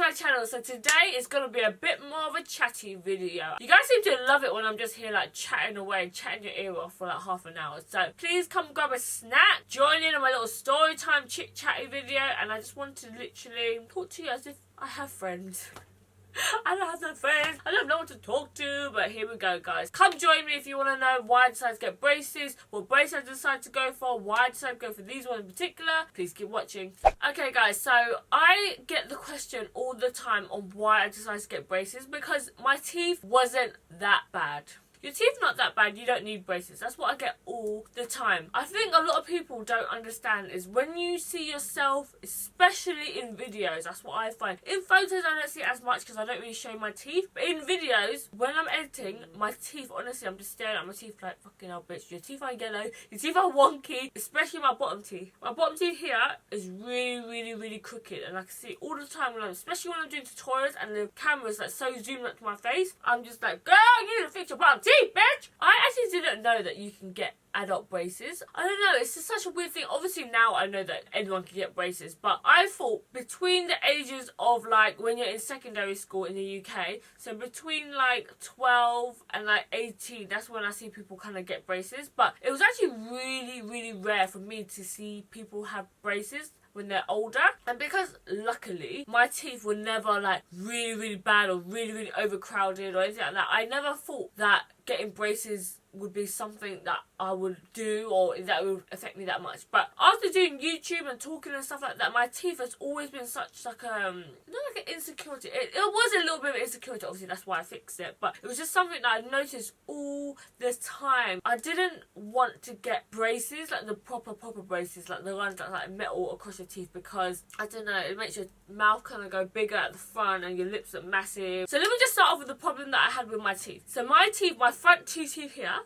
my channel. So today is going to be a bit more of a chatty video. You guys seem to love it when I'm just here like chatting away, chatting your ear off for like half an hour. So please come grab a snack, join in on my little story time chit chatty video, and I just want to literally talk to you as if I have friends. I don't have no friends, I don't know what to talk to, but here we go, guys. Come join me if you want to know why I decided to get braces, what braces I decided to go for, why I decided to go for these ones in particular. Please keep watching. Okay, guys, so I get the question all the time on why I decided to get braces, because my teeth wasn't that bad. Your teeth not that bad, you don't need braces. That's what I get all the time. I think a lot of people don't understand is when you see yourself, especially in videos, that's what I find. In photos I don't see it as much because I don't really show my teeth. But in videos, when I'm editing, my teeth, honestly, I'm just staring at my teeth like, fucking hell, bitch. Your teeth are yellow, your teeth are wonky, especially my bottom teeth. My bottom teeth here is really crooked, and I can see it all the time, especially when I'm doing tutorials and the camera's like so zoomed up to my face. I'm just like, girl, you need to fix your bottom teeth, bitch! I actually didn't know that you can get adult braces. I don't know, it's just such a weird thing. Obviously now I know that anyone can get braces, but I thought between the ages of like when you're in secondary school in the UK, so between like 12 and like 18, that's when I see people kind of get braces. But it was actually really rare for me to see people have braces when they're older. And because luckily my teeth were never like really bad or really overcrowded or anything like that, I never thought that getting braces would be something that I would do or that would affect me that much. But after doing YouTube and talking and stuff like that, my teeth has always been such like not like an insecurity. It was a little bit of insecurity, obviously that's why I fixed it, but it was just something that I noticed all the time. I didn't want to get braces, like the proper braces, like the ones that like metal across your teeth, because I don't know, it makes your mouth kind of go bigger at the front and your lips look massive. So let me just start off with the problem that I had with my teeth. So my teeth, my front two teeth here,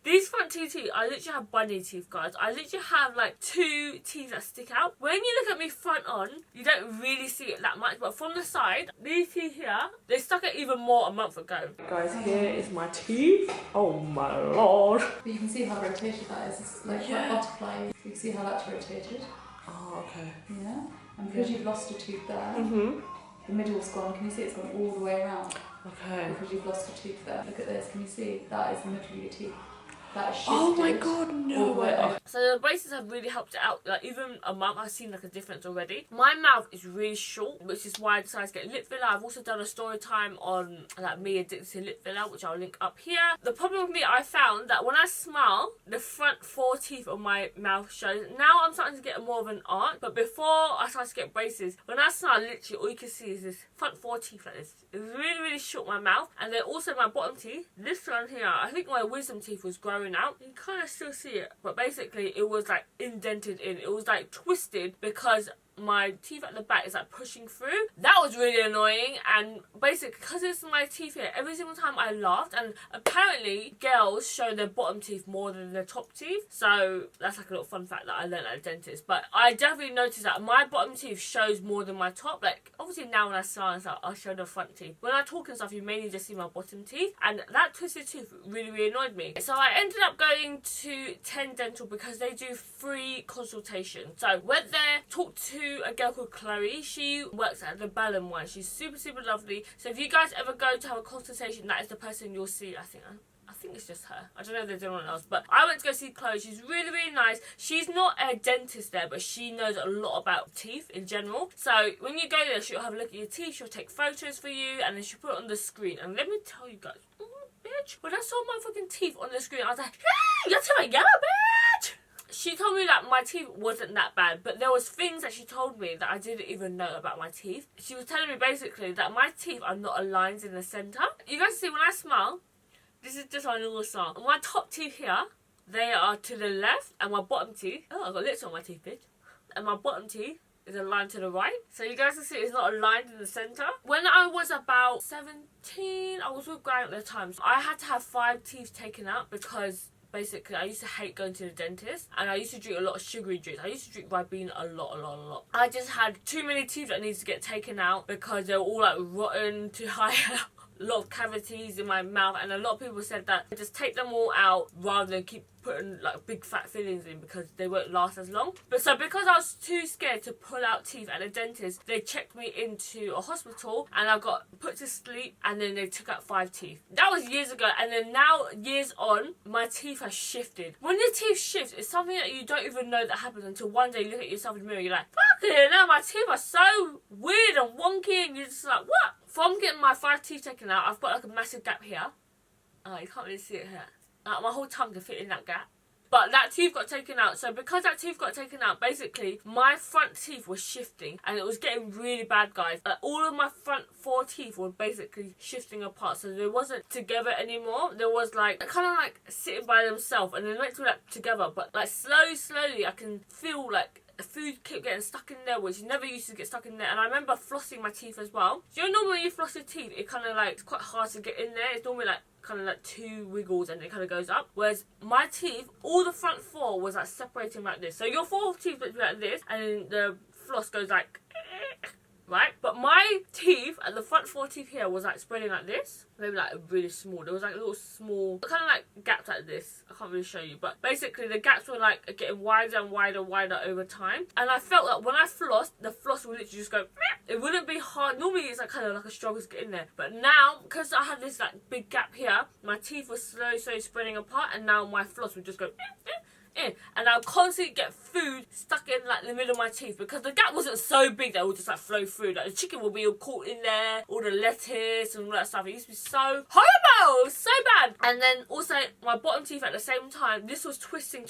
these front two teeth, I literally have bunny teeth, guys. I literally have like two teeth that stick out. When you look at me front on, you don't really see it that much, but from the side, these teeth here, they stuck out even more a month ago. Guys, here is my teeth. Oh my lord. But you can see how rotated that is. It's like a butterfly. You can see how that's rotated. Oh, okay. Yeah. And because you've lost a tooth there, the middle's gone. Can you see it's gone all the way around? Okay. Because you've lost a tooth there. Look at this. Can you see? That is the middle of your teeth. Oh my god, no way. So the braces have really helped it out. Like even a month, I've seen like a difference already. My mouth is really short, which is why I decided to get lip filler. I've also done a story time on like me addicted to lip filler, which I'll link up here. The problem with me, I found that when I smile, the front four teeth of my mouth shows. Now I'm starting to get more of an arch, but before I started to get braces, when I smile, literally all you can see is this front four teeth like this. It's really short, my mouth. And then also my bottom teeth, this one here, I think my wisdom teeth was growing out. You can kind of still see it, but basically it was like indented in. It was like twisted because my teeth at the back is like pushing through. That was really annoying. And basically because it's my teeth here, every single time I laughed, and apparently girls show their bottom teeth more than their top teeth, so that's like a little fun fact that I learned at a dentist. But I definitely noticed that my bottom teeth shows more than my top. Like obviously now when I smile and stuff, I'll show the front teeth. When I talk and stuff, you mainly just see my bottom teeth, and that twisted tooth really annoyed me. So I ended up going to 10 Dental because they do free consultation. So went there, talked to a girl called Chloe. She works at the Balham one. She's super lovely. So if you guys ever go to have a consultation, that is the person you'll see. I think it's just her. I don't know if there's anyone else, but I went to go see Chloe. She's really nice. She's not a dentist there, but she knows a lot about teeth in general. So when you go there, she'll have a look at your teeth, she'll take photos for you, and then she'll put it on the screen. And let me tell you guys, bitch, when I saw my fucking teeth on the screen, I was like, hey, your teeth are yellow, bitch! She told me that my teeth wasn't that bad, but there was things that she told me that I didn't even know about my teeth. She was telling me basically that my teeth are not aligned in the centre. You guys see when I smile, this is just my normal smile. My top teeth here, they are to the left, and my bottom teeth, oh, I've got lips on my teeth, bitch. And my bottom teeth is aligned to the right. So you guys can see it's not aligned in the centre. When I was about 17, I was with Grant at the time. So I had to have 5 teeth taken out because basically I used to hate going to the dentist, and I used to drink a lot of sugary drinks. I used to drink Ribena a lot. I just had too many teeth that needed to get taken out because they were all like rotten to high. a lot of cavities in my mouth, and a lot of people said that just take them all out rather than keep putting like big fat fillings in because they won't last as long. But so because I was too scared to pull out teeth at the dentist, they checked me into a hospital and I got put to sleep, and then they took out 5 teeth. That was years ago, and then now years on, my teeth have shifted. When your teeth shift, it's something that you don't even know that happens until one day you look at yourself in the mirror, you're like, fuck it, now my teeth are so weird and wonky, and you're just like, what? From getting my 5 teeth taken out, I've got like a massive gap here. Oh, you can't really see it here. Like, my whole tongue can fit in that gap. But that tooth got taken out. So because that tooth got taken out, basically, my front teeth were shifting. And it was getting really bad, guys. All of my front 4 teeth were basically shifting apart. So they wasn't together anymore. There was like, kind of like sitting by themselves. And they went through that together. But like slowly, I can feel like food kept getting stuck in there, which never used to get stuck in there. And I remember flossing my teeth as well. Do you know normally when you floss your teeth, it kind of like, it's quite hard to get in there. It's normally like kind of like 2 wiggles and it kind of goes up, whereas my teeth, all the front 4 was like separating like this. So your 4 teeth would be like this, and then the floss goes like right, but my teeth and the front 4 teeth here was like spreading like this, maybe like really small. There was like little small kind of like gaps like this. I can't really show you, but basically the gaps were like getting wider and wider over time, and I felt like when I flossed, the floss would literally just go, it wouldn't be hard. Normally it's like kind of like a struggle to get in there, but now because I had this like big gap here, my teeth were slowly spreading apart, and now my floss would just go in, and I'll constantly get food stuck in like the middle of my teeth because the gap wasn't so big that it would just like flow through. Like the chicken would be all caught in there, all the lettuce and all that stuff. It used to be so horrible, it was so bad. And then also my bottom teeth at the same time, this was twisting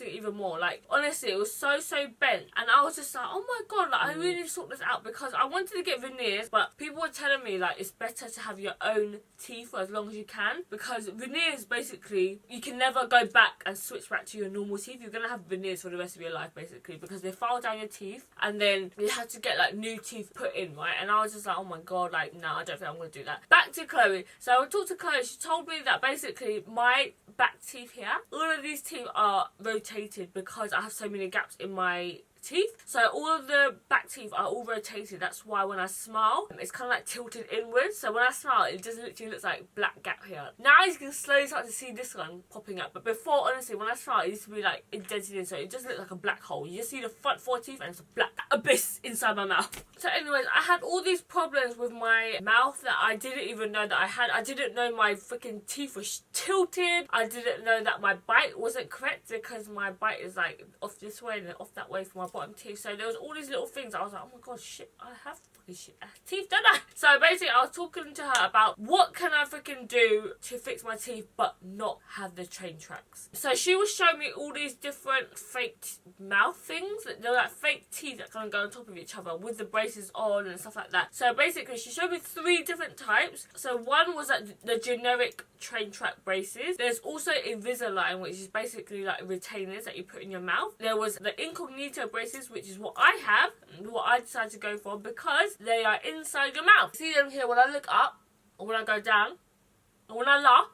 even more. Like honestly, it was so bent, and I was just like, oh my god, like I really need to sort this out because I wanted to get veneers, but people were telling me like it's better to have your own teeth for as long as you can, because veneers basically you can never go back and switch back to your normal teeth. You're gonna have veneers for the rest of your life basically, because they file down your teeth and then you have to get like new teeth put in, right? And I was just like, oh my god, like no, I don't think I'm gonna do that. Back to Chloe. So I talked to Chloe. She told me that basically my back teeth here, all of these teeth are rotated because I have so many gaps in my teeth. So all of the back teeth are all rotated. That's why when I smile, it's kind of like tilted inwards. So when I smile, it just literally looks like black gap here. Now you can slowly start to see this one popping up. But before, honestly, when I smile, it used to be like indented in. So it just looked like a black hole. You just see the front 4 teeth and it's a black abyss inside my mouth. So anyways, I had all these problems with my mouth that I didn't even know that I had. I didn't know my freaking teeth were tilted. I didn't know that my bite wasn't correct because my bite is like off this way and then off that way for my bottom teeth. So there was all these little things. I was like, oh my god, shit, I have fucking shit teeth, don't I? So basically I was talking to her about what can I freaking do to fix my teeth but not have the train tracks. So she was showing me all these different fake mouth things. They're like fake teeth that kind of go on top of each other with the braces on and stuff like that. So basically she showed me 3 different types. So one was like the generic train track braces. There's also Invisalign, which is basically like retainers that you put in your mouth. There was the incognito braces, which is what I have, what I decided to go for because they are inside your mouth. See them here when I look up, or when I go down, and when I laugh,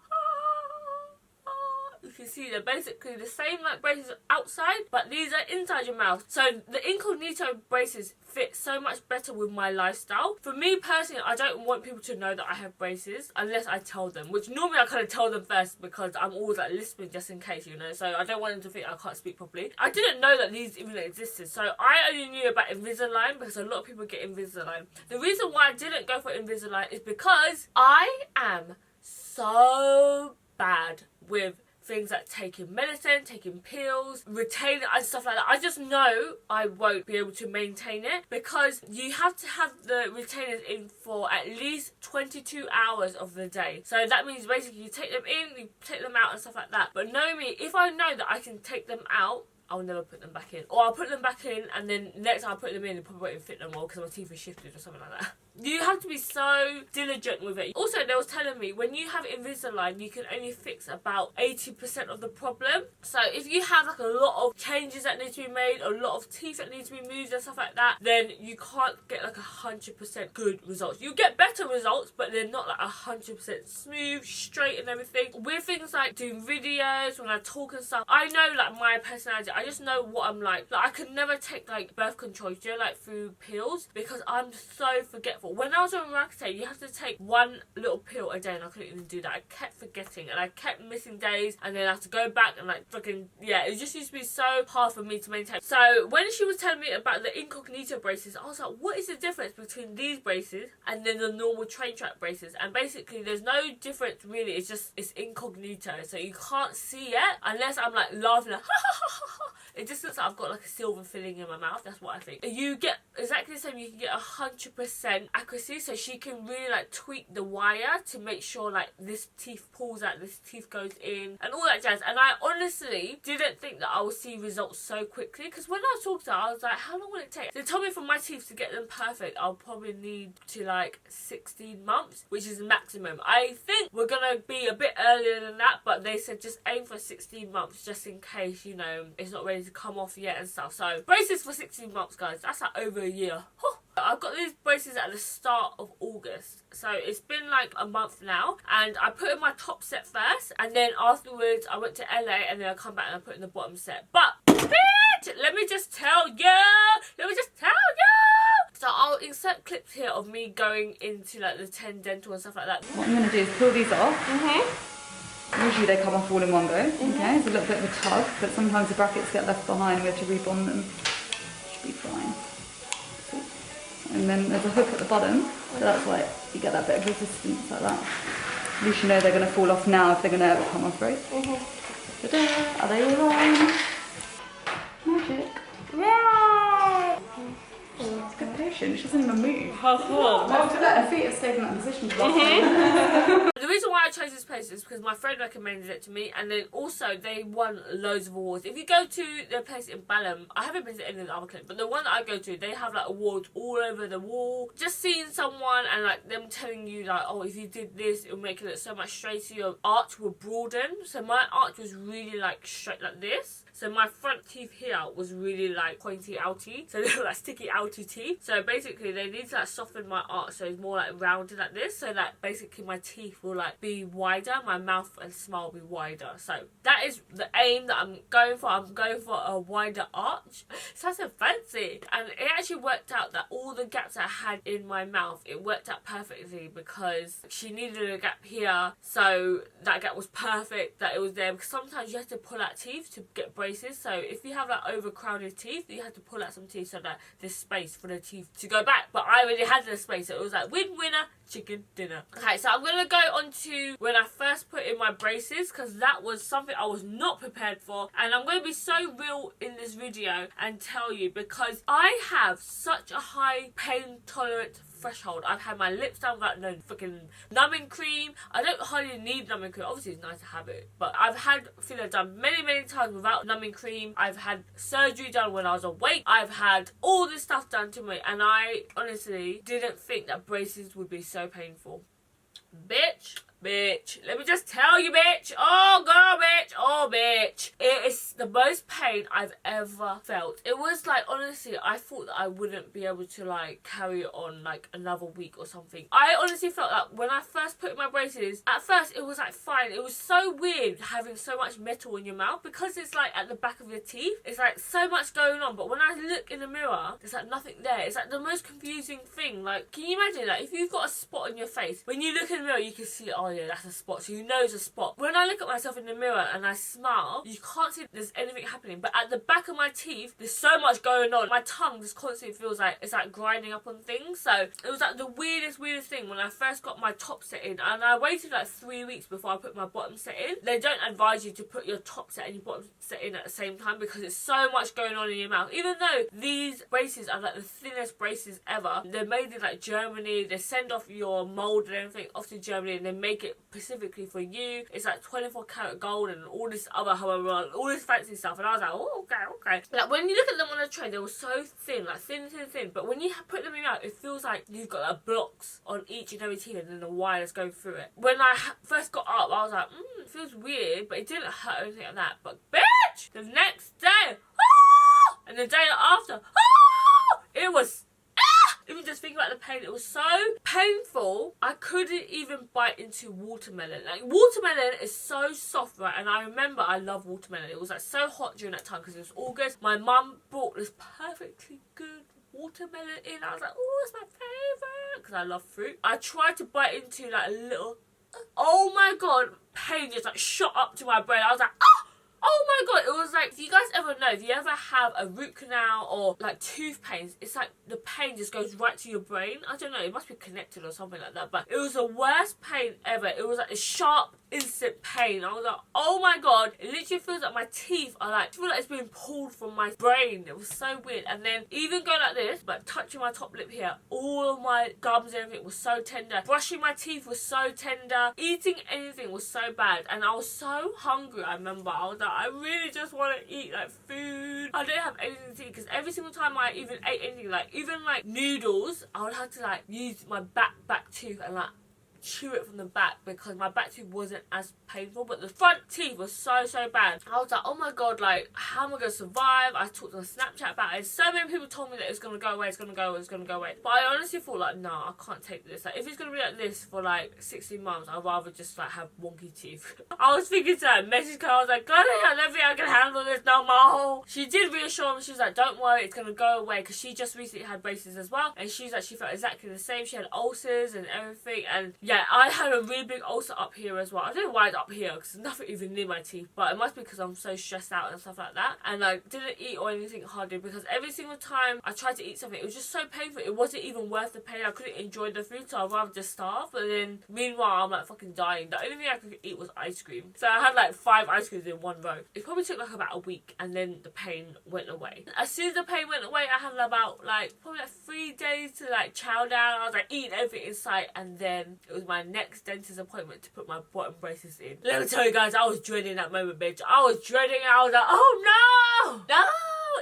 you can see they're basically the same like braces outside, but these are inside your mouth. So the incognito braces fit so much better with my lifestyle. For me personally, I don't want people to know that I have braces unless I tell them, which normally I kind of tell them first because I'm always like listening just in case, you know, so I don't want them to think I can't speak properly. I didn't know that these even existed, so I only knew about Invisalign because a lot of people get Invisalign. The reason why I didn't go for Invisalign is because I am so bad with things like taking medicine, taking pills, retaining and stuff like that. I just know I won't be able to maintain it because you have to have the retainers in for at least 22 hours of the day. So that means basically you take them in, you take them out and stuff like that. But know me, if I know that I can take them out, I'll never put them back in. Or I'll put them back in and then next time I put them in, it probably won't fit no more because my teeth are shifted or something like that. You have to be so diligent with it. Also, they was telling me when you have Invisalign, you can only fix about 80% of the problem. So if you have like a lot of changes that need to be made, a lot of teeth that need to be moved and stuff like that, then you can't get like 100% good results. You get better results, but they're not like 100% smooth, straight and everything. With things like doing videos, when I talk and stuff, I know like my personality. I just know what I'm like. Like I could never take like birth control, you know, like through pills because I'm so forgetful. awful. When I was on Roaccutane, you have to take one little pill a day, and I couldn't even do that. I kept forgetting, and I kept missing days, and then I have to go back and like fucking, yeah, it just used to be so hard for me to maintain. So when she was telling me about the incognito braces, I was like, what is the difference between these braces and then the normal train track braces? And basically there's no difference really, it's just, it's incognito, so you can't see it unless I'm like laughing like, it just looks like I've got like a silver filling in my mouth. That's what I think. You get exactly the same. You can get 100% accuracy, so she can really like tweak the wire to make sure like this teeth pulls out, this teeth goes in, and all that jazz. And I honestly didn't think that I would see results so quickly, because when I talked to her, I was like, how long will it take? They told me for my teeth to get them perfect, I'll probably need to like 16 months, which is the maximum. I think we're gonna be a bit earlier than that, but they said just aim for 16 months just in case, you know, it's not ready to come off yet and stuff. So braces for 16 months, guys. That's like over a year. I've got these braces at the start of August, so it's been like a month now, and I put in my top set first, and then afterwards I went to LA, and then I come back and I put in the bottom set. But bitch, let me just tell you, so I'll insert clips here of me going into like the 10 dental and stuff like that. What I'm going to do is pull these off. Usually they come off all in one go. Okay, it's a little bit of a tug, but sometimes the brackets get left behind. We have to rebond them. Should be fine. And then there's a hook at the bottom, so that's why you get that bit of resistance like that. At least you know they're going to fall off now if they're going to ever come off, right? Ta-da! Are they all on? Magic. Yeah! It's good patient, she doesn't even move. Her feet have stayed in that position for The reason why I chose this place is because my friend recommended it to me, and then also they won loads of awards. If you go to their place in Balham, I haven't been to any of the other clinics, but the one that I go to, they have like awards all over the wall. Just seeing someone and like them telling you like, oh, if you did this, it will make it look so much straighter, your arch will broaden. So my arch was really like straight like this. So my front teeth here was really like pointy outy, so they were like sticky outy teeth. So basically they need to like soften my arch so it's more like rounded like this, so that basically my teeth will like be wider, my mouth and smile will be wider. So that is the aim that I'm going for. I'm going for a wider arch. Sounds so fancy. And it actually worked out that all the gaps I had in my mouth, it worked out perfectly, because she needed a gap here, so that gap was perfect that it was there, because sometimes you have to pull out teeth to get braces. So if you have like overcrowded teeth, you have to pull out some teeth so that there's space for the teeth to go back. But I already had the space, so it was like win-winner, chicken dinner. Okay, so I'm gonna go on to when I first put in my braces, because that was something I was not prepared for, and I'm going to be so real in this video and tell you, because I have such a high pain tolerant threshold. I've had my lips done without no freaking numbing cream. I don't hardly need numbing cream. Obviously it's nice to have it, but I've had filler done many times without numbing cream. I've had surgery done when I was awake. I've had all this stuff done to me, and I honestly didn't think that braces would be so painful. Bitch, let me just tell you, bitch. Oh, girl, bitch. Oh, bitch. It is the most pain I've ever felt. It was like, honestly, I thought that I wouldn't be able to like carry it on like another week or something. I honestly felt that when I first put in my braces, at first it was like fine. It was so weird having so much metal in your mouth, because it's like at the back of your teeth. It's like so much going on, but when I look in the mirror, there's like nothing there. It's like the most confusing thing. Like, can you imagine that if you've got a spot on your face, when you look in the mirror, you can see, oh yeah, that's a spot, so you know it's a spot. When I look at myself in the mirror and I smile, you can't see there's anything happening, but at the back of my teeth there's so much going on. My tongue just constantly feels like it's like grinding up on things. So it was like the weirdest thing when I first got my top set in, and I waited like 3 weeks before I put my bottom set in. They don't advise you to put your top set and your bottom set in at the same time, because it's so much going on in your mouth. Even though these braces are like the thinnest braces ever, they're made in like Germany. They send off your mold and everything off to Germany, and they make it specifically for you. It's like 24 karat gold and all this other, however, all this fancy stuff. And I was like, oh, okay. Like when you look at them on a tray, they were so thin, like thin. But when you put them in your mouth, it feels like you've got like blocks on each and every teeth, and then the wire that's going through it. When I first got up, I was like, it feels weird, but it didn't hurt or anything like that. But bitch, the next day, and the day after, it was. Even just thinking about the pain, it was so painful, I couldn't even bite into watermelon. Like, watermelon is so soft, right? And I remember I love watermelon. It was like so hot during that time because it was August. My mum brought this perfectly good watermelon in. I was like, oh, it's my favourite. because I love fruit. I tried to bite into like a little, oh my god, pain just like shot up to my brain. I was like, oh my god, it was like, do you guys ever know, if you ever have a root canal or like tooth pains, it's like the pain just goes right to your brain. I don't know, it must be connected or something like that, but it was the worst pain ever. It was like a sharp, instant pain. I was like, oh my god, it literally feels like my teeth are like, I feel like it's being pulled from my brain. It was so weird. And then even going like this, but touching my top lip here, all of my gums and everything was so tender. Brushing my teeth was so tender. Eating anything was so bad. And I was so hungry, I remember. I was like, I really just want to eat like food. I didn't have anything to eat because every single time I even ate anything, like even like noodles, I would have to like use my back tooth and like chew it from the back because my back tooth wasn't as painful, but the front teeth was so bad. I was like, oh my god, like how am I gonna survive? I talked on Snapchat about it. So many people told me that it's gonna go away, it's gonna go away, it's gonna go away, but I honestly thought like, nah, I can't take this. Like if it's gonna be like this for like 16 months, I'd rather just like have wonky teeth. I was thinking to like message her, I was like, God, I don't think I can handle this no more. She did reassure me. She was like, don't worry, it's gonna go away, because she just recently had braces as well, and she's like, she felt exactly the same. She had ulcers and everything, and yeah, I had a really big ulcer up here as well. I don't know why it's up here because there's nothing even near my teeth, but it must be because I'm so stressed out and stuff like that. And I didn't eat or anything hardly because every single time I tried to eat something, it was just so painful. It wasn't even worth the pain. I couldn't enjoy the food, so I'd rather just starve. But then meanwhile, I'm like fucking dying. The only thing I could eat was ice cream. So I had like 5 ice creams in one row. It probably took like about a week, and then the pain went away. As soon as the pain went away, I had about like probably like 3 days to like chow down. I was like eating everything in sight, and then it was my next dentist appointment to put my bottom braces in. Let me tell you guys, I was dreading that moment, bitch. I was dreading it. I was like, oh no! No!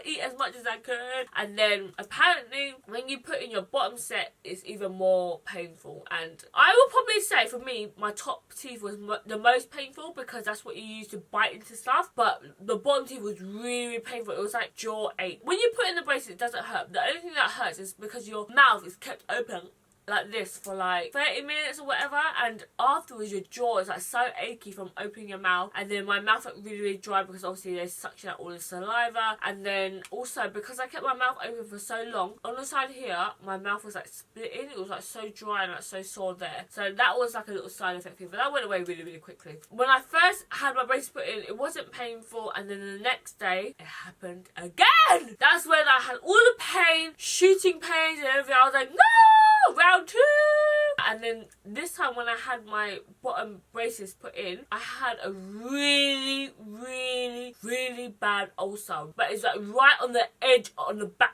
Eat as much as I could. And then apparently when you put in your bottom set, it's even more painful. And I will probably say for me, my top teeth was the most painful because that's what you use to bite into stuff. But the bottom teeth was really painful. It was like jaw ache. When you put in the braces, it doesn't hurt. The only thing that hurts is because your mouth is kept open like this for like 30 minutes or whatever, and afterwards your jaw is like so achy from opening your mouth, and then my mouth felt really dry because obviously they suction out all the saliva. And then also because I kept my mouth open for so long, on the side here my mouth was like splitting. It was like so dry and like so sore there, so that was like a little side effect thing, but that went away really quickly. When I first had my braces put in, it wasn't painful, and then the next day it happened again. That's when I had all the pain, shooting pains and everything. I was like, no, round 2. And then this time when I had my bottom braces put in, I had a really bad ulcer, but it's like right on the edge, on the back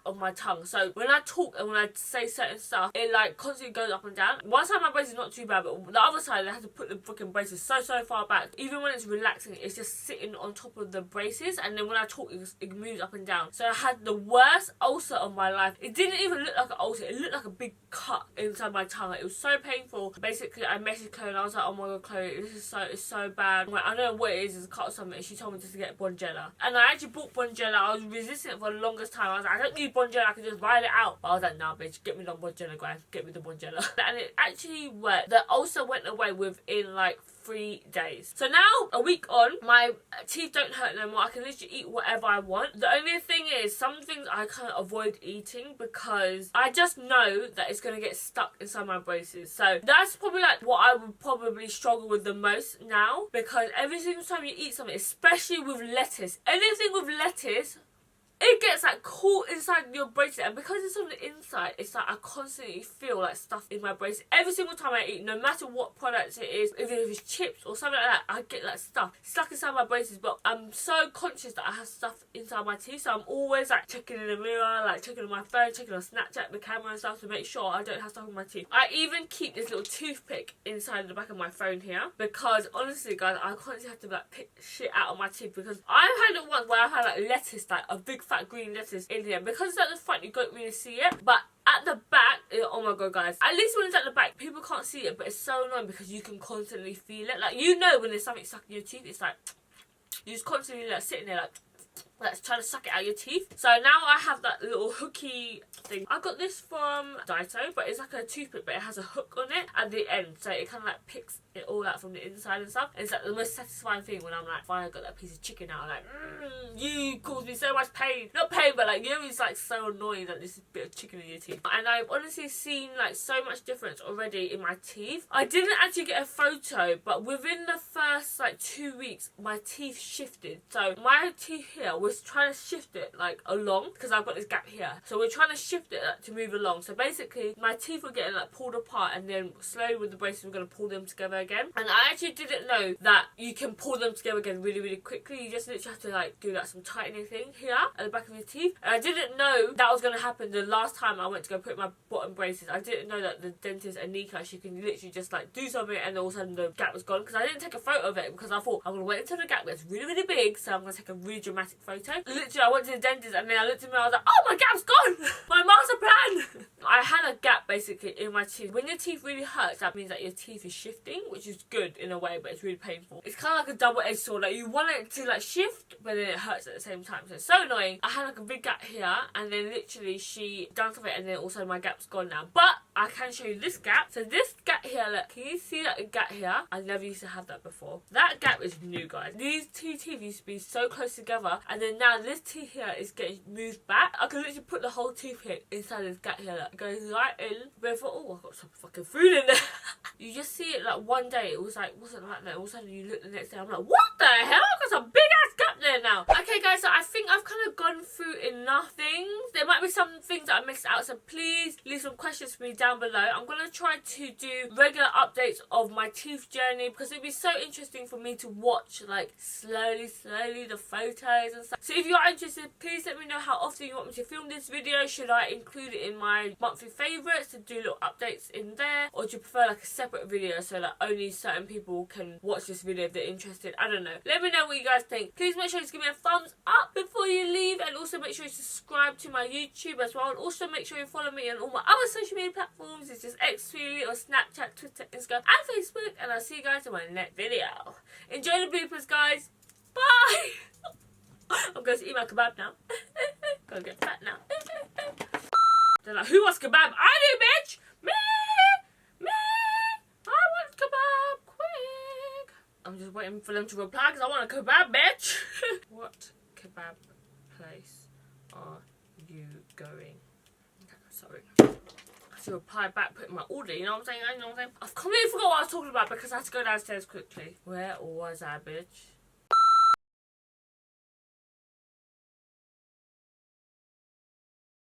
of my tongue. So when I talk and when I say certain stuff, it like constantly goes up and down. One side of my braces is not too bad, but the other side I had to put the freaking braces so far back. Even when it's relaxing, it's just sitting on top of the braces, and then when I talk, it moves up and down. So I had the worst ulcer of my life. It didn't even look like an ulcer, it looked like a big cut inside my tongue. It was so painful. Basically I messaged Chloe and I was like, oh my god, Chloe, this is so bad. Like, I don't know what it is, it's a cut or something. She told me just to get Bonjela, and I actually bought Bonjela. I was resistant for the longest time. I was like, I don't need Bonjela, I can just ride it out. But I was like, nah bitch, get me the Bonjela, guys, get me the Bonjela. And it actually worked. The ulcer went away within like 3 days. So now, a week on, my teeth don't hurt no more. I can literally eat whatever I want. The only thing is, some things I can't avoid eating because I just know that it's going to get stuck inside my braces. So that's probably like what I would probably struggle with the most now, because every single time you eat something, especially with lettuce, anything with lettuce, it gets like caught inside your braces, and because it's on the inside, it's like I constantly feel like stuff in my braces every single time I eat, no matter what product it is. Even if it's chips or something like that, I get like stuff stuck inside my braces. But I'm so conscious that I have stuff inside my teeth, so I'm always like checking in the mirror, like checking on my phone, checking on Snapchat, the camera and stuff, to make sure I don't have stuff in my teeth. I even keep this little toothpick inside the back of my phone here, because honestly guys, I constantly have to like pick shit out of my teeth, because I've had it once where I've had like lettuce, like a big fat green lettuce in here. Because it's at the front, you don't really see it, but at the back, oh my god guys, at least when it's at the back, people can't see it, but it's so annoying because you can constantly feel it. Like, you know when there's something stuck in your teeth, it's like you just constantly like sitting there like that's trying to suck it out of your teeth. So now I have that little hooky thing. I got this from Dito, but it's like a toothpick, but it has a hook on it at the end, so it kind of like picks it all out from the inside and stuff. And it's like the most satisfying thing when I'm like, finally got that piece of chicken out. I'm like, you caused me so much pain. Not pain, but like, you know, it's like so annoying that this bit of chicken in your teeth. And I've honestly seen like so much difference already in my teeth. I didn't actually get a photo, but within the first like 2 weeks, my teeth shifted. So my teeth here was trying to shift it like along, because I've got this gap here. So we're trying to shift it to move along. So basically my teeth were getting like pulled apart, and then slowly with the braces we're going to pull them together again. And I actually didn't know that you can pull them together again really, really quickly. You just literally have to like do like some tightening thing here at the back of your teeth. And I didn't know that was going to happen the last time I went to go put my bottom braces. I didn't know that the dentist Annika, she can literally just like do something and all of a sudden the gap was gone, because I didn't take a photo of it, because I thought I'm going to wait until the gap gets really, really big, so I'm going to take a really dramatic photo. Literally I went to the dentist and then I looked at me and I was like, oh, my gap's gone! My master plan! I had a gap basically in my teeth. When your teeth really hurts, that means that your teeth is shifting, which is good in a way, but it's really painful. It's kind of like a double-edged sword. Like, you want it to like shift, but then it hurts at the same time. So it's so annoying. I had like a big gap here, and then literally she done something, and then also my gap's gone now. But I can show you this gap. So this gap here, look, can you see that gap here? I never used to have that before. That gap is new, guys. These two teeth used to be so close together, and then now this teeth here is getting moved back. I can literally put the whole tooth here inside this gap here. Look, it goes right in. But I thought, oh, I've got some fucking food in there. You just see it like one day, it was like, wasn't like that. All of a sudden you look the next day, I'm like, what the hell? I've got some big ass gap there now. Okay, guys, so I think I've kind of gone through enough things. There might be some things that I missed out, so please leave some questions for me down below. I'm going to try to do regular updates of my teeth journey, because it'd be so interesting for me to watch like slowly the photos and stuff. So if you are interested, please let me know how often you want me to film this video. Should I include it in my monthly favourites to do little updates in there, or do you prefer like a separate video so that only certain people can watch this video if they're interested? I don't know. Let me know what you guys think. Please make sure to give me a thumbs up before you leave, and also make sure you subscribe to my YouTube as well, and also make sure you follow me on all my other social media platforms. It's just xThuyLe or Snapchat, Twitter, Instagram and Facebook, and I'll see you guys in my next video. Enjoy the bloopers, guys. Bye. I'm going to eat my kebab now. Gonna get fat now. They're like, who wants kebab? I do, bitch! Me! I want kebab, quick! I'm just waiting for them to reply because I want a kebab, bitch! What kebab place are you going? Okay, sorry. I have to reply back, putting my order, you know what I'm saying? You know what I'm saying? I've completely forgot what I was talking about because I had to go downstairs quickly. Where was I, bitch?